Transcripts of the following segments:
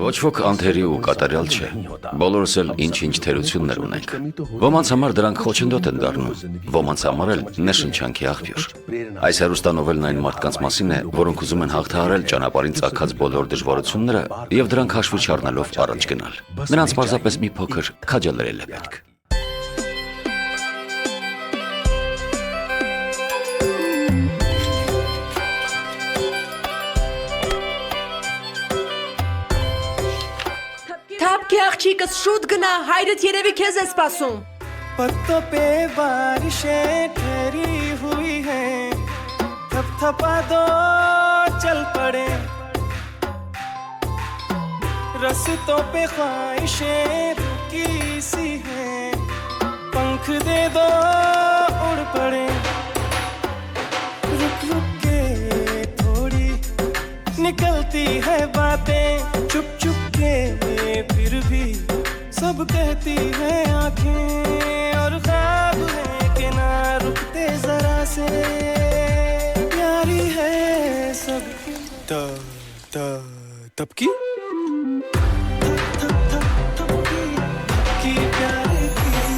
Ոչ ոք անթերի ու կատարյալ չէ, բոլորս էլ ինչ-ինչ թերություններ ունենք, ոմանց համար դրանք խոչընդոտ են դառնում, ոմանց համար էլ նշնչանքի աղբյուր։ Այս հեռուստանովելն այն մարդկանց մասին է, որոնք ուզում են հաղթահարել ճանապարհին ծագած բոլոր դժվարությունները եւ դրանք հաշվի չառնելով առաջ գնալ։ Նրանց պարզապես մի փոքր քաջալերել է պետք։ Թափքի աղջիկս շուտ գնա, հայրդ երևի քեզ է սպասում։ पत्तों पे बारिशें ठहरी हुई हैं थपथपा दो चल पड़े रस्तों पे ख्वाहिशें रुकी सी हैं पंख दे दो उड़ पड़े रुक रुक के थोड़ी निकलती है बातें चुप चुप के फिर भी सब कहती है आंखें और ख्वाब है कि ना रुकते जरा से प्यारी है सबकी तब की प्यारी की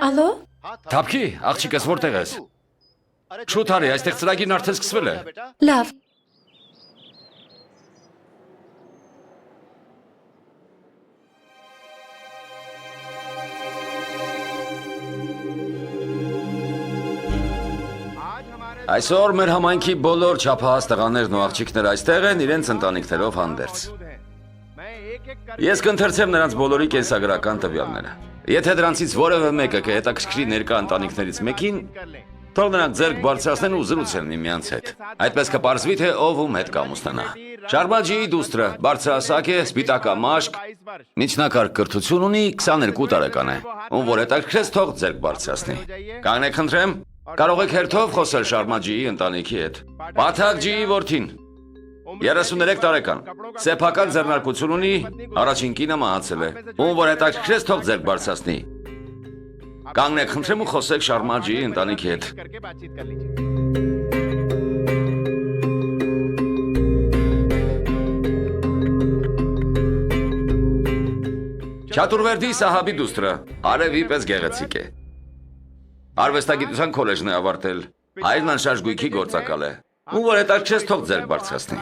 Ալո։ Թափքի, աղջիկս որտեղ ես։ Շուտ արի, այստեղ ծրագիրն արդեն սկսվել է։ Լավ։ Այսօր մեր համայնքի բոլոր չափահաս տղաներն ու աղջիկները այստեղ են իրենց ընտանիքներով հանդերձ։ Ես կընթերցեմ նրանց բոլորի կենսագրական տվյալները։ Եթե դրանցից որևէ մեկը կհետաքրքրի ներկա ընտանիքներից մեկին, թող նրանք ձեռք բարձրացնեն ու զրուցեն միմյանց հետ։ Այդպես կպարզվի, թե ով ում հետ կամուսնանա։ Շարմաջիի դուստրը բարձրահասակ է, սպիտակամաշկ, միջնակարգ կրթություն ունի, 22 տարեկան է։ Ում որ հետաքրքրեց, թող ձեռք բարձրացնի։ Կանգնեք խնդրեմ, կարող եք հերթով խոսել Շարմաջիի ընտանիքի հետ։ Բաթակջիի որդին 33 տարեկան, սեփական ձեռնարկություն ունի, առաջին կինը մահացել է։ Ում որ հետաքրքրեց, թող ձեռք բարձրացնի։ Կանգնեք խնդրեմ ու խոսեք Շարմաջիի ընտանիքի հետ։ Չատուրվերդի Սահաբի դուստրը արևի պես գեղեցիկ է։ Արվեստագիտության քոլեջն է ավարտել, հայրն անշարժ գույքի գործակալ է։ Ում որ հետաքրքրեց, թող ձեռք բարձրացնի։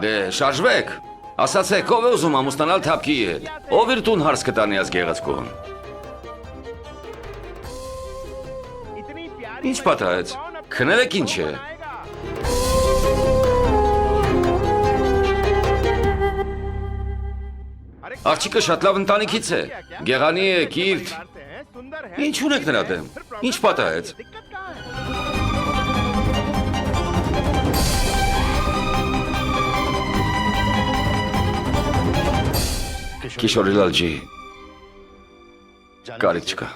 Դե շարժվեք, ասացեք, ով է ուզում ամուսնանալ Թափքիի հետ, ով իր տուն հարս կտանի այս գեղեցկուհուն։ Ինչ պատահեց, քնելեք ինչ է։ Աղջիկը շատ լավ ընտանիքից է, գեղանի է, կիրթ։ Ինչ ունեք նրա դեմ, ինչ պատահեց։ Կիշորիլալ ջի, կարիք չկա։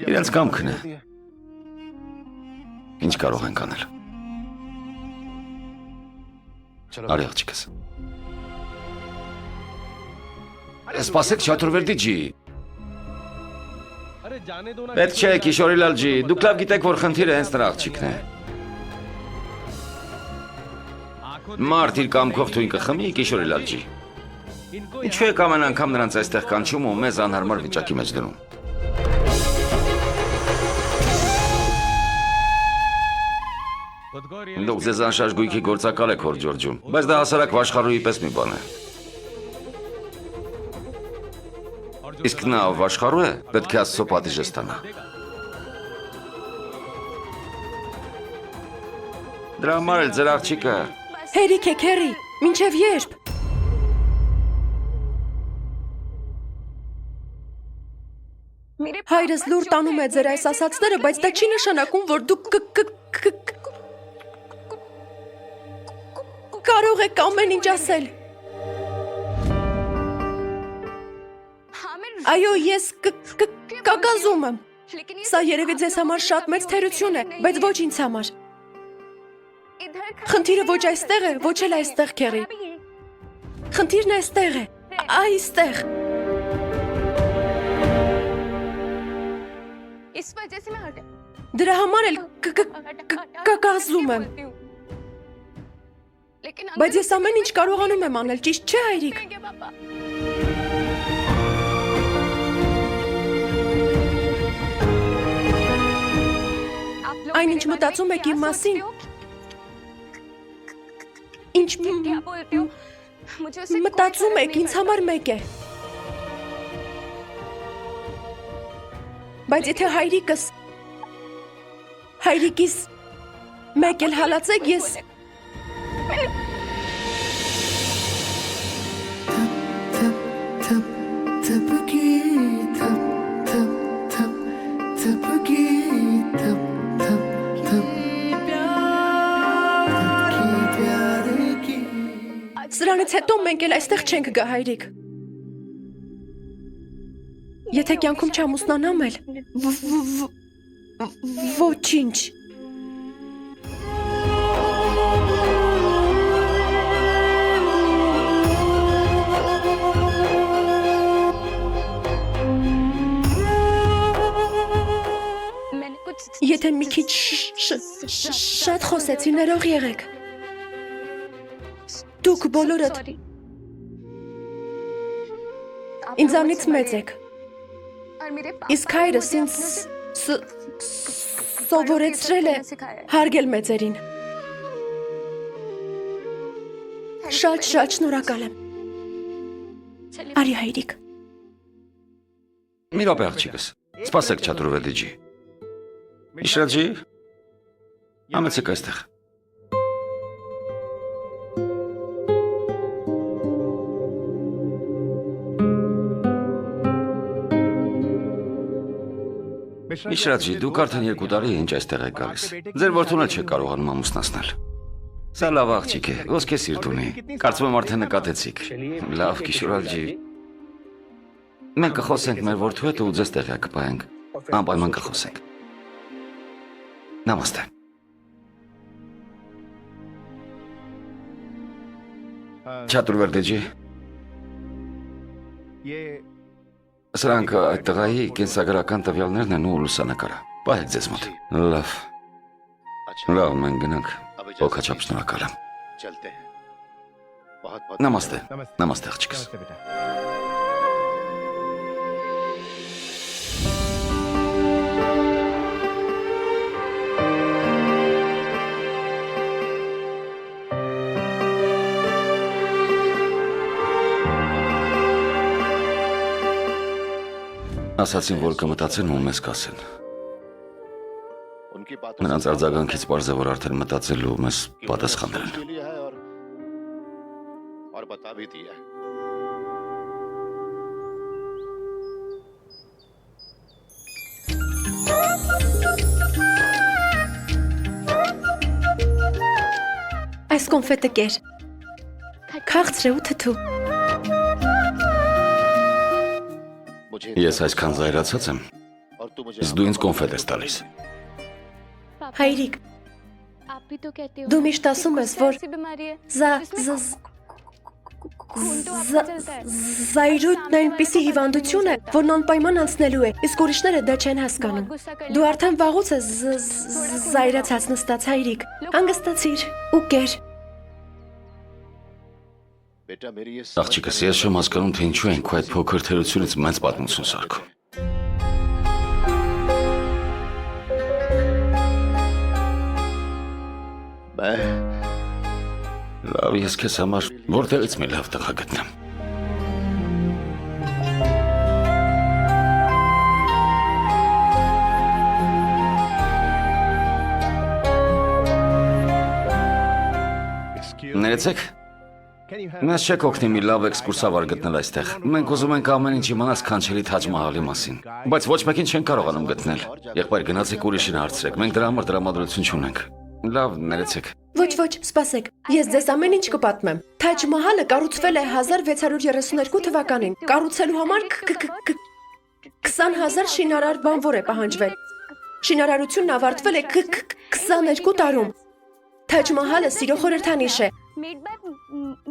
Իրենց կամքն է։ Ինչ կարող ենք անել։ Արի աղջիկս։ Սպասեք Չատուրվերդի ջի։ Պետք չէ Կիշորիլալ ջի, դուք լավ գիտեք, որ խնդիրը հենց նրա աղջիկն է։ Մարդ իր կամքով թույն կխմի Կիշորիլալ ջի։ Ինչու եք ամեն անգամ նրանց այստեղ կանչում ու մեզ անհարմար վիճակի մեջ դնում։ Դուք ձեզ անշարժ գույքի գործակալ եք հոր Ջորջում, բայց դա հասարակ վաշխառուի պես մի բան է։ Իսկ նա վաշխառու է, պետք է Աստծո պատիժը ստանա։ Դրա համար էլ ձեր աղջիկը։ Հերիք է քերի, մինչև երբ։ Հայրս լուր տանում է ձեր այս ասացները, բայց դա չի նշանակում, որ դուք կարող եք ամեն ինչ ասել։ Այո, ես կկազում եմ։ Սա երևի ձեզ համար շատ մեծ թերություն է, բայց ոչ ինձ համար։ Խնդիրը ոչ այստեղ է, ոչ էլ այստեղ, քերի։ Խնդիրն այստեղ է, այստեղ։ Դրա համար էլ կկազում եմ։ Բայց ես ամեն ինչ կարողանում եմ անել, ճիշտ չէ, հայրիկ։ Այն ինչ մտածում եք իմ մասին, ինչ մտածում եք ինձ համար մեկ է։ Բայց եթե հայրիկիս մեկ էլ հալածեք, ես… Սրանից հետո մենք էլ այստեղ չենք գա, հայրիկ։ Եթե կյանքում չամուսնանամ էլ, ոչինչ։ Եթե մի քիչ շատ խոսեցի, ներող եղեք։ Դուք բոլորդ ինձանից մեծ եք։ Իսկ հայրս ինձ սովորեցրել է հարգել մեծերին։ Շատ շնորհակալ եմ։ Արի հայրիկ։ Մի րոպե աղջիկս, սպասեք Չատուրվեդիջի։ Միշրաջի, համեցեք այստեղ։ Միշրաջի, դուք արդեն 2 տարի ինչ այստեղ եք գալիս։ Ձեր որդուն էլ չեք կարողանում ամուսնացնել։ Սա լավ աղջիկ է, ոսկե սիրտ ունի։ Կարծում եմ արդեն նկատեցիք։ Լավ, Կիշորալջի։ Մենք կխոսենք մեր որդու հետ ու ձեզ տեղյակ կպահենք։ Անպայման կխոսենք։ Նամաստե։ Չատուրվեդիջի։ Սրանք այդ տղայի կենսագրական տվյալներն են ու լուսանկարը։ Պահեք ձեզ մոտ։ Լավ։ Լավ, մենք գնանք։ Ողջապ շնորհակալ եմ։ Նամաստե։ Նամաստե աղջիկս։ Ասացին, որ կմտածեն ու մեզ կասեն։ Նրանց արձագանքից պարզ է, որ արդեն մտածել ու մեզ պատասխանել են։ Այս կոնֆետը կեր։ Քաղցր է ու թթու։ Ես այսքան զայրացած եմ, իսկ դու ինձ կոնֆետ ես տալիս։ Հայրիկ, դու միշտ ասում ես, որ զայրույթն այնպիսի հիվանդություն է, որն անպայման անցնելու է, իսկ ուրիշները դա չեն հասկանում։ Դու արդեն վաղուց ես զայրացած նստած, հայրիկ, հանգստացիր ու կեր։ Աղջիկս, ես չեմ հասկանում, թե ինչու ենք քո այդ փոքր թերությունից մեծ պատմություն սարքում։ Լավ, ես քեզ համար որտեղից մի լավ տղա գտնեմ։ Ներեցեք։ Մեզ չեք օգնի մի լավ էքսկուրսավար գտնել այստեղ։ Մենք ուզում ենք ամեն ինչ իմանալ Սքանչելի Թաջ Մահալի մասին, բայց ոչ մեկին չեն կարողանում գտնել։ Եղբայր, գնացեք ուրիշին հարցրեք։ Մենք դրա համար տրամադրություն չունենք։ Լավ, ներեցեք։ Ոչ, սպասեք։ Ես ձեզ ամեն ինչ կպատմեմ։ Թաջ Մահալը կառուցվել է 1632 թվականին։ Կառուցելու համար 20,000 շինարար բանվոր է պահանջվել։ Շինարարությունն ավարտվել է 22 տարում։ Թաջ Մահալը սիրո խորհրդանիշ է։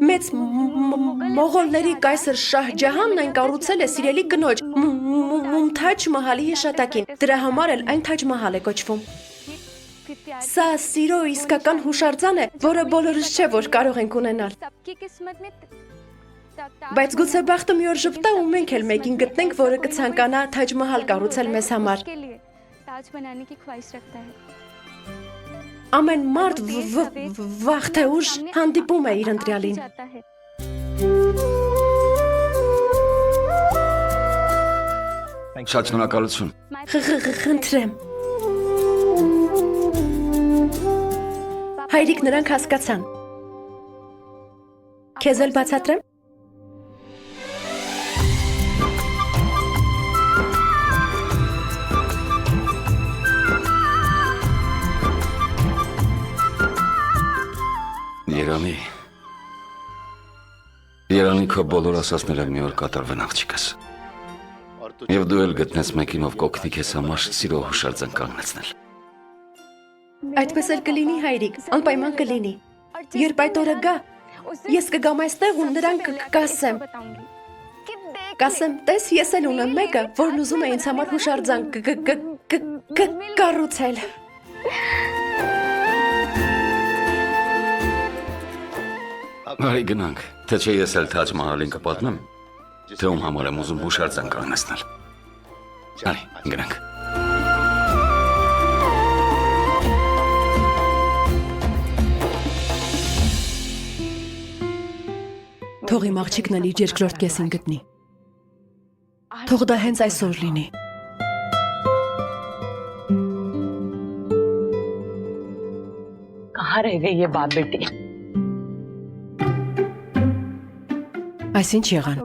Մեծ մողոլների կայսր Շահ Ջահանն այն կառուցել է սիրելի կնոջ Մումթաջ Մահալի հիշատակին։ Դրա համար էլ այն Թաջ Մահալ է կոչվում։ Սա սիրո իսկական հուշարձան է, որը բոլորս չէ, որ կարող ենք ունենալ։ Բայց գուցե բախտը մի օր ժպտա ու մենք էլ մեկին գտնենք, որը կցանկանա Թաջ Մահալ կառուցել մեզ համար։ Ամեն մարդ վաղ թե ուշ հանդիպում է իր ընտրյալին։ Շատ շնորհակալություն։ Խնդրեմ։ Հայրիկ նրանք հասկացան։ Քեզ էլ բացատրեմ։ Երանի քո բոլոր ասածները մի օր կատարվեն աղջիկս։ Եվ դու էլ գտնես մեկին, ով կօգնի քեզ համար սիրո հուշարձան կանգնեցնել։ Այդպես էլ կլինի, հայրիկ, անպայման կլինի։ Երբ այդ օրը գա, ես կգամ այստեղ ու նրան կասեմ։ Կասեմ, տես, ես էլ ունեմ մեկը, որն ուզում է ինձ համար հուշարձան կառուցել։ Արի գնանք, թե չէ ես էլ Թաջ Մահալին կպատնեմ, թե ում համար եմ ուզում հուշարձան կանգնեցնել։ Արի, գնանք։ Թող իմ աղջիկն էլ իր երկրորդ կեսին գտնի։ Թող դա հենց այսօր լինի։ कहाँ रह गई ये बात बेटी? Այսինչ եղան։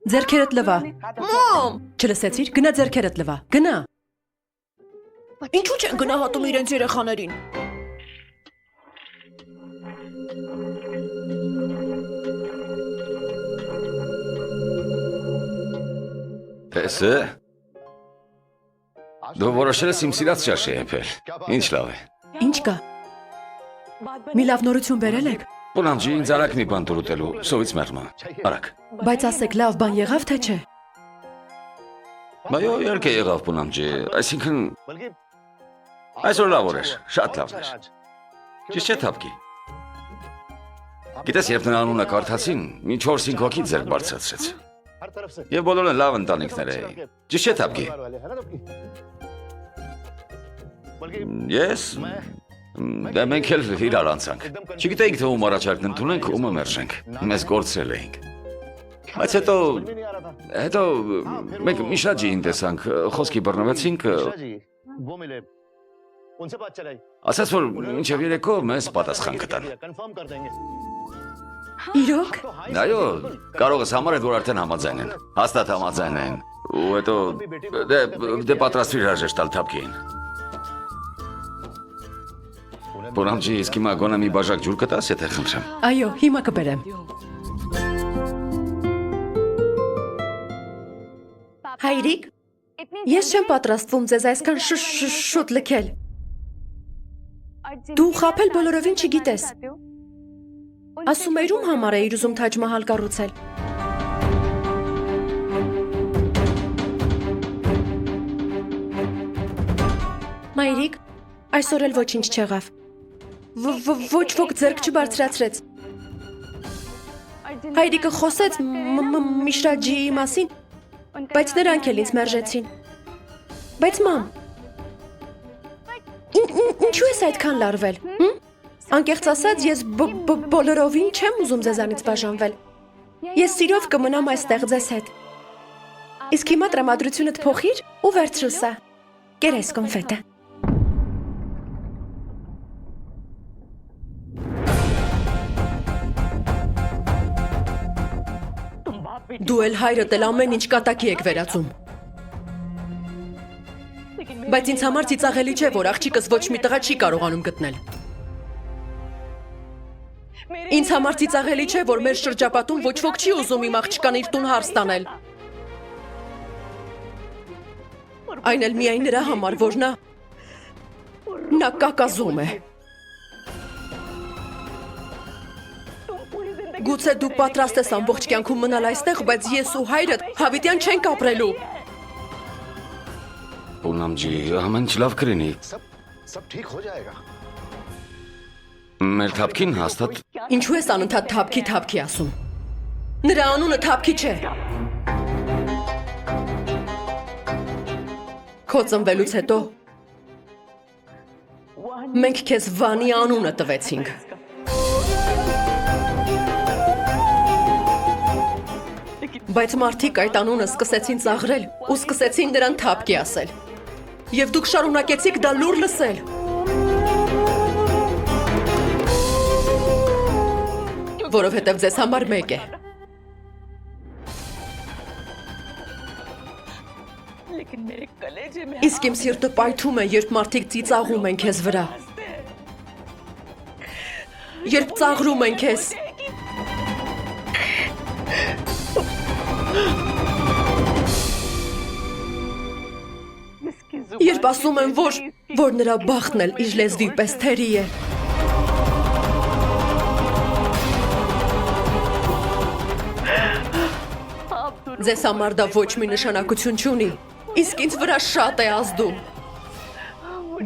Ձերքերդ լվա։ Մամ, չլսեցիր, գնա ձերքերդ լվա։ Գնա։ Ինչու չեն գնահատում իրենց երեխաներին։ Տես է։ Դու որոշել ես իմ սիրած ճաշի եփել։ Ինչ լավ է։ Ինչ կա։ Մի լավ նորություն բերել եք։ Պոնամջի ինձ արագ մի բան տուր ուտելու, սովից մեղմա։ Արագ։ Բայց ասեք, լավ բան եղավ թե չէ։ Բայո, իհարկե եղավ պոնամջի, այսինքն այսօր լավ օր էր, շատ լավ էր։ Ճիշտ չէ թափկի։ Գիտես, երբ նրա անունը կարդացին, մի 4-5 հոգի ձեռք բարձրացրեց։ Եվ բոլորը լավ ընտանիքներ էին։ Ճիշտ չէ թափկի։ Ես Դե մենք էլ իրար անցանք։ Չգիտեինք թե ում առաջարկն ընդունենք, ումը մերժենք։ Մեզ կորցրել էինք։ Բայց հետո մենք Միշրաջիին տեսանք, խոսքի բռնվեցինք։ Ասաց որ մինչև երեկո մեզ պատասխան կտան։ Իրոք։ Այո, կարող ես համարել, որ արդեն համաձայն են։ Հաստատ համաձայն են։ Ու հետո դե պատրաստվիր հրաժեշտ տալ թափկին։ Պոնամջի, իսկ հիմա գոնե մի բաժակ ջուր կտաս, եթե խնդրեմ։ Այո, հիմա կբերեմ։ Հայրիկ, ես չեմ պատրաստվում ձեզ այսքան շուտ լքել։ Դու խաբել բոլորովին չգիտես։ Ասում էր ում համար էիր ուզում Թաջ Մահալ կառուցել։ Մայրիկ, այսօր էլ ոչինչ չեղավ։ Ոչ ոք ձեռք չբարձրացրեց։ Հայրիկը խոսեց Միշրաջիի մասին, բայց նրանք էլ ինձ մերժեցին։ Բայց մամ, ինչու ես այդքան լարվել։ Անկեղծ ասած, ես բոլորովին չեմ ուզում ձեզանից բաժանվել։ Ես սիրով կմնամ այստեղ ձեզ հետ։ Իսկ հիմա տրամադրությունդ փոխիր ու վերցրու սա։ Կեր այս կոնֆետը։ Դու էլ հայրդ էլ ամեն ինչ կատակի եք վերածում։ Բայց ինձ համար ծիծաղելի չէ, որ աղջիկս ոչ մի տղա չի կարողանում գտնել։ Ինձ համար ծիծաղելի չէ, որ մեր շրջապատում ոչ ոք չի ուզում իմ աղջկան իր տուն հարս տանել։ Այն էլ միայն նրա համար, որ նա կակազում է։ Գուցե դու պատրաստ ես ամբողջ կյանքում մնալ այստեղ, բայց ես ու հայրդ հավիտյան չենք ապրելու։ Պունամ ջի, ամեն ինչ լավ կլինի։ सब ठीक हो जाएगा। Մեր թափքին հաստատ Ինչու ես անընդհատ թափքի ասում։ Նրա անունը թափքի չէ։ Քո ծնվելուց հետո մենք քեզ Վանի անունը տվեցինք։ Բայց մարդիկ այդ անունը սկսեցին ծաղրել ու սկսեցին նրան թափքի ասել։ Եվ դուք շարունակեցիք դա լուր լսել։ Որովհետև ձեզ համար մեկ է։ Իսկ իմ սիրտը պայթում է, երբ մարդիկ ծիծաղում են քեզ վրա։ Երբ ծաղրում են քեզ։ Երբ ասում են, որ նրա բախտն էլ իր լեզվի պես թերի է։ Ձեզ համար դա ոչ մի նշանակություն չունի, իսկ ինձ վրա շատ է ազդում։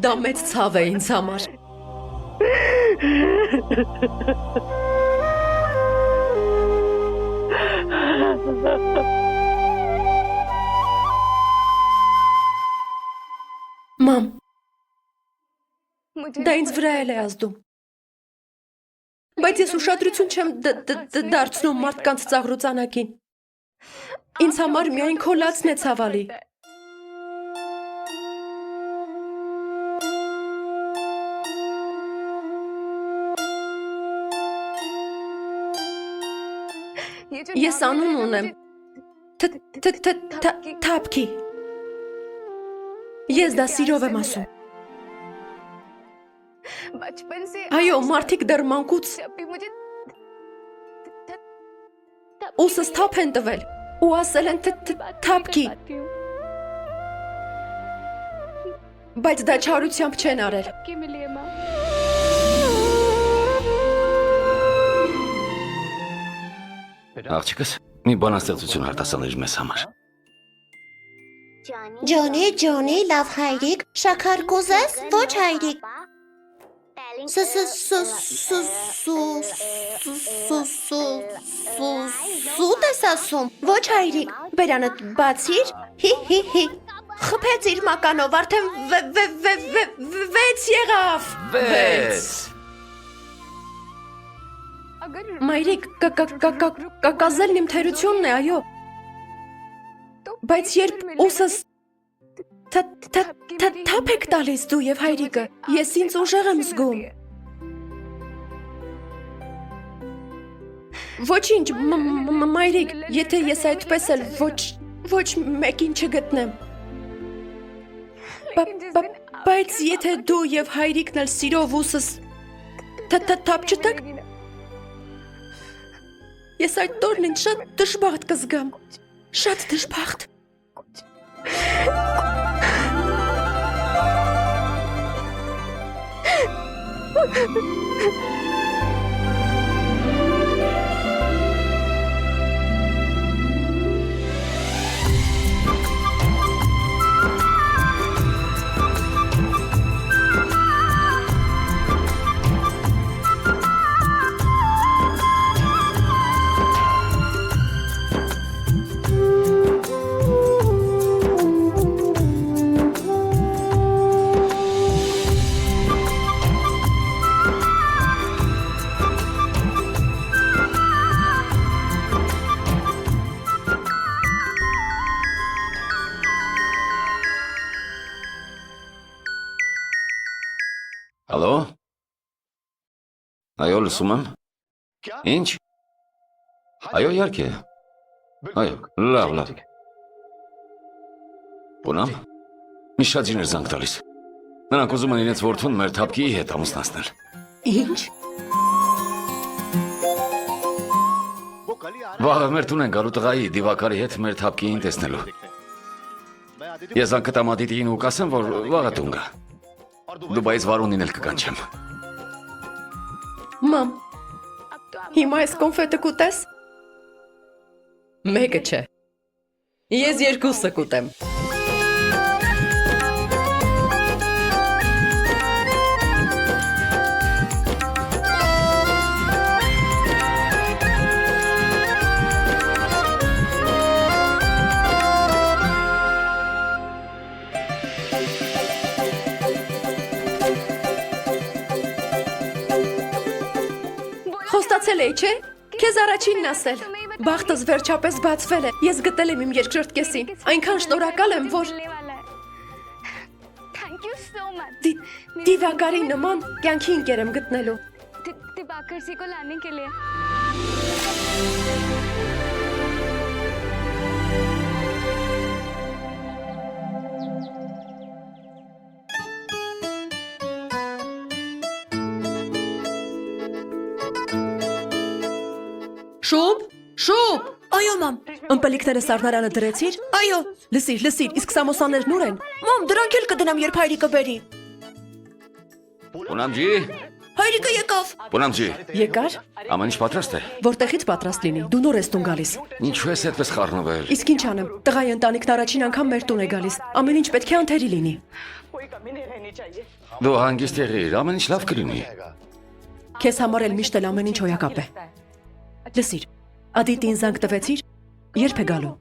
Դա մեծ ցավ է ինձ համար։ Մամ, դա ինձ վրա էլ է ազդում։ Բայց ես ուշադրություն չեմ դարձնում մարդկանց ծաղրուծանակին։ Ինձ համար միայն քո լացն է ցավալի։ Ես անուն ունեմ թափքի։ Ես դա սիրով եմ ասում։ Այո, մարդիկ դեռ մանկուց ուսս թափ են տվել ու ասել են թափքի։ Բայց դա չարությամբ չեն արել։ աղջիկս մի բանաստեղծություն արտասաներ մեզ համար։ Ջոնի, լավ հայրիկ, շաքար կուզես, ոչ հայրիկ։ Սուտ ես ասում, ոչ հայրիկ, բերանդ բացիր, հի, խփեց իր մականով, արդեն վեց եղավ։ Վեց։ Մայրիկ, կակազելն իմ թերությունն է, այո։ Բայց երբ ուսս թափ եք տալիս դու և հայրիկը, ես ինձ ուժեղ եմ զգում։ Ոչինչ, մայրիկ, եթե ես այդպես էլ ոչ մեկին չգտնեմ։ Բայց եթե դու և հայրիկն էլ սիրով ուսս թափ չտակ, ես այդ տորն ինձ շատ դժբախտ կզգամ, շատ դժբախտ։ Ալո։ Այո, լսում եմ։ क्या? Ինչ։ Այո, իհարկե։ Այո, լավ։ Բունամ, մի շատ ջիներ զանգ տալիս։ Նրանք ուզում են իրենց որդուն մեր թափկիի հետ ամուսնացնել։ Ինչ։ Վաղը մեր տուն են գալու տղայի դիվակարի հետ մեր թափկիին տեսնելու։ Ես զանգ կտամ Ադիտիին ու կասեմ, որ վաղը տուն գա։ Դուբայից Վարունին էլ կկանչեմ։ Մամ, հիմա այս կոնֆետը կուտես։ Մեկը չէ։ Ես երկուսը կուտեմ։ Խոստացել էի, չէ՞։ Քեզ առաջինն ասել։ Բախտս վերջապես բացվել է։ Ես գտել եմ իմ երկրորդ կեսին։ Այնքան շնորհակալ եմ, որ Thank you so much. դիվագարի նման կյանքի ընկեր եմ գտնելու։ दिवाकर जी को लाने के लिए Շուպ։ Այո, մամ։ Ըմպելիքները սառնարանը դրեցիր։ Այո։ Լսիր, իսկ սամոսաներն ուր են։ Մամ, դրանք էլ կդնամ, երբ հայրիկը բերի։ Բունամ ջի, Հայրիկը եկավ։ Բունամ ջի, Եկար։ ամեն ինչ պատրաստ է։ Որտեղից պատրաստ լինի։ Դու նոր ես տուն գալիս։ Ինչու ես այդպես խառնվել։ Իսկ ինչ անեմ։ Տղայի ընտանիքն առաջին անգամ մեր տուն է գալիս։ Ամեն ինչ պետք է անթերի լինի։ Դու հանգիստ եղիր, ամեն ինչ լավ կլինի։ Քեզ համար էլ միշտ էլ ամեն ինչ հոյակապ է։ Լսիր, Ադիտին զանգ տվեցիր, երբ է գալու։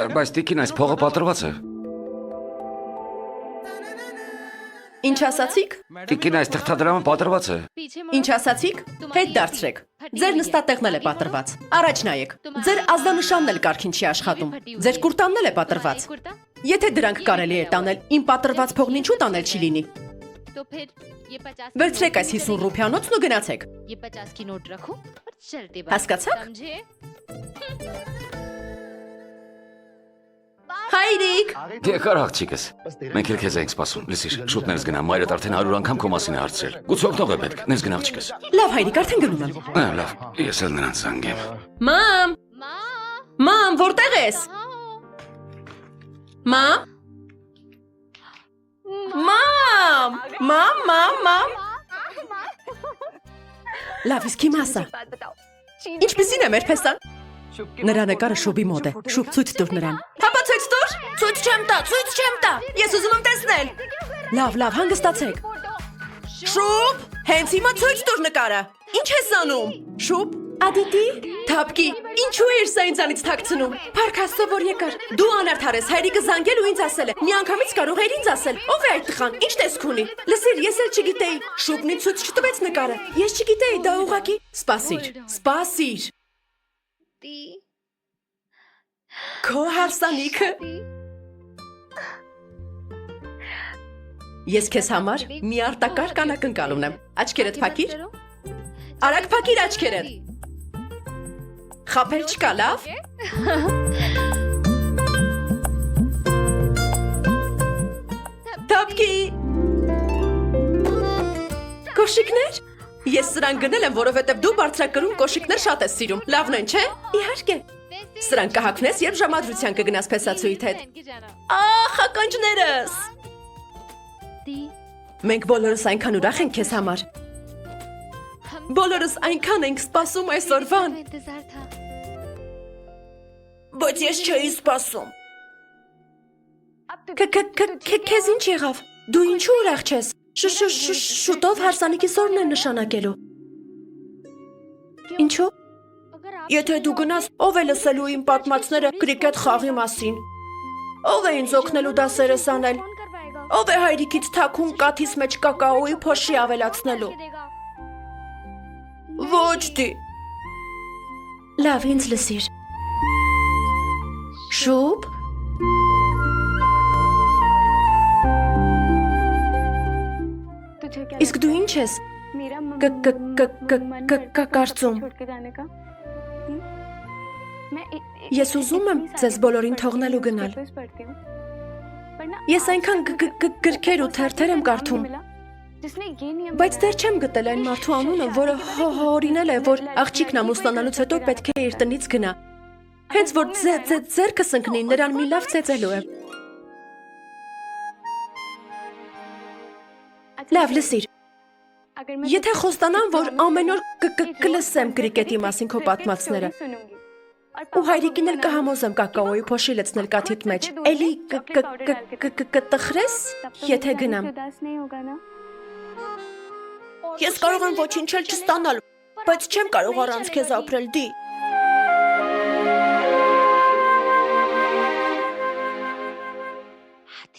Բայց տիկին այս փողը պատրված է։ Ինչ ասացիք։ Տիկին այս թղթադրամը պատրված է։ Ինչ ասացիք։ Հետ դարձրեք։ Ձեր նստատեղն էլ է պատրված։ Առաջ նայեք։ Ձեր ազդանշանն էլ կարգին չի աշխատում։ Ձեր կուրտանն էլ է պատրված։ Եթե դրանք կարելի է տանել, իմ պատրված փողն ինչու տանել չի լինի։ तो फिर ये 50 Վերցրեք այս 50 ռուփյանոցն ու գնացեք։ ये 50 की नोट रखो और चलते Հասկացաք։ समझे Հայրիկ։ Եկար աղջիկս։ Մենք էլ քեզ ենք սպասում։ Լսիր, շուտ ներս գնա, մայրդ արդեն 100 անգամ քո մասին է հարցրել։ Գուցոքնող է պետք։ Ներս գնա աղջիկս։ Լավ հայրիկ, արդեն գնում եմ։ Լավ, ես էլ նրանց զանգեմ։ Մամ, माँ մամ, որտեղ ես։ कहाँ हो Մամ։ Մամ։ Լավ, իսկ հիմա ասա։ Ինչպեսին է մեր փեսան։ Նրա նկարը շուբի մոտ է։ Շուբ ցույց տուր նրան։ Հապա ցույց տուր։ Ցույց չեմ տա։ Ես ուզում եմ տեսնել։ Լավ, հանգստացեք։ Շուբ, հենց հիմա ցույց տուր նկարը։ Ինչ ես անում։ Շուբ, Ադիտի, թափկի, ինչու էր սա ինձանից թաքցնում։ Փառք Աստծո, որ եկար։ Դու անարդար ես, հայրիկը զանգել ու ինձ ասել է։ Միանգամից կարող էր ինձ ասել։ Ով է այդ տղան։ Ինչ տեսք ունի։ Լսիր, ես էլ չգիտեի։ Շուբն ինձ ցույց չտվեց նկարը։ Ես չգիտեի, դա ուղղակի։ Սպասիր։ ती Քո հարսանիքը։ Ես քեզ համար մի արտակարգ անակնկալ ունեմ։ Աչքերդ փակիր։ Արագ փակիր աչքերդ։ Խափել չկա, լավ։ Թափկի։ Կոշիկներ։ Ես սրան գնել եմ, որովհետև դու բարձրակրում կոշիկներ շատ ես սիրում։ Լավն են, չէ։ Իհարկե։ Սրան կհագնես, երբ ժամադրության կգնաս փեսացույթ հետ։ Ախ, ականջներս։ ती Մենք բոլորս այնքան ուրախ ենք քեզ համար։ Բոլորս այնքան ենք սպասում այսօրվան։ इंतजार था Բայց ես չէի սպասում։ Քեզ ինչ եղավ։ Դու ինչու ուրախ չես։ Շուտով հարսանիքի սորն է նշանակելու։ Ինչու։ Եթե դու գնաս, ով է լսելու իմ պատմածները կրիկետ խաղի մասին։ Ով է ինձ օգնելու դասերս անել։ कौन करवाएगा Ով է հայրիկից թաքուն կաթիս մեջ կակաոյի փոշի ավելացնելու։ देगा Ոչ դի։ Լավ, ինձ լսիր։ Շուբ։ Իսկ դու ինչ ես կարծում։ Ես ուզում եմ ձեզ բոլորին թողնելու գնալ։ Ես այնքան գրքեր ու թերթեր եմ կարդում, բայց դեռ չեմ գտել այն մարդու անունը, որը հորինել է, որ աղջիկն ամուսնանալուց հետո պետք է իր տնից գնա։ Հենց որ ձեռքս ընկնի, նրան մի լավ ծեծելու եմ։ Լավ, լսիր։ Եթե խոստանամ, որ ամեն օր կլսեմ կրիկետի մասին քո պատմածները, ու հայրիկին էլ կհամոզեմ կակաոյի փոշի լցնել կաթիդ մեջ, էլի կտխրես, եթե գնամ։ Ես կարող եմ ոչինչ էլ չստանալ, բայց չեմ կարող առանց քեզ ապրել, դի։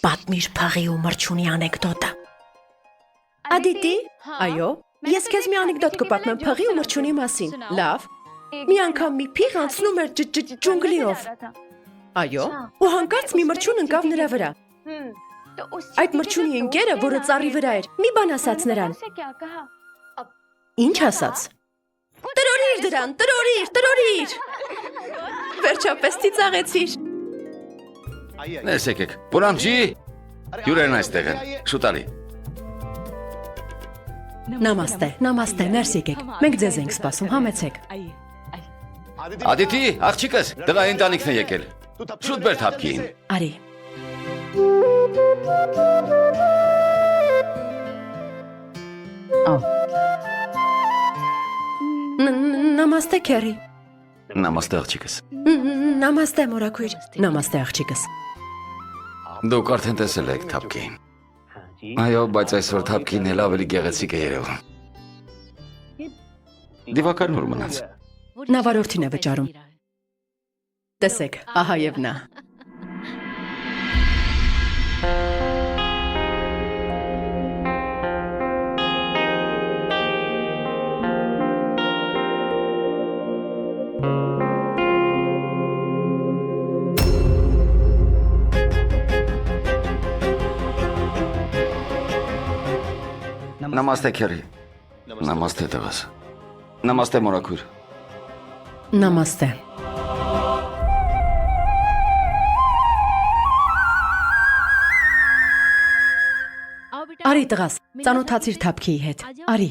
Պատմիր փաղի ու մրջունի անեկդոտը։ Ադիտի, այո, ես քեզ մի անեկդոտ կպատմեմ փաղի ու մրջունի մասին, լավ։ Մի անգամ մի փիղ անցնում էր ջունգլիով։ Այո, ու հանկարծ մի մրջուն ընկավ նրա վրա։ Այդ մրջունի ընկերը, որը ծառի վրա էր, մի բան ասաց նրան։ Ինչ ասաց։ Տրորիր դրան, տրորիր։ Վերջապես ծիծաղեցիր։ Ներս եկեք։ Պուրամջի, հյուրերն այստեղ են, շուտ արի։ Նամաստե, ներս եկեք։ Մենք ձեզ ենք սպասում, համեցեք։ Ադիտի, աղջիկս, դղա ընտանիքն է եկել։ Շուտ բեր թափքին։ Արի։ Նամաստե, քերի։ Նամաստե, աղջիկս։ Նամաստե, մորաքույր։ Նամաստե, աղջիկս։ Դուք արդեն տեսել եք թափքին։ Այո, բայց այսօր թափքին էլ ավելի գեղեցիկ է երևում։ Դիվակարն ուր մնաց։ Նա վարորդին է վճարում։ Տեսեք, ահա եւ նա։ Նամաստե, քերի։ Նամաստե, տղաս։ Նամաստե, մորաքույր։ Նամաստե։ Արի տղաս, ծանոթացիր թափքիի հետ։ Արի։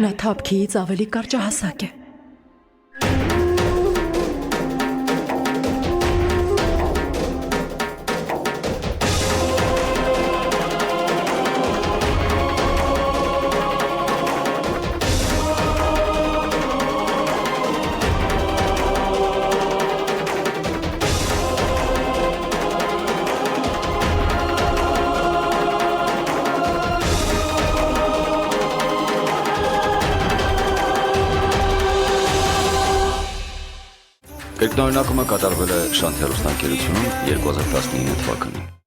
Նա թափքիից ավելի կարճահասակ է։ Կրկնօրինակումը կատարվել է Շանթ հեռուստաընկերությունում 2019 թվականին։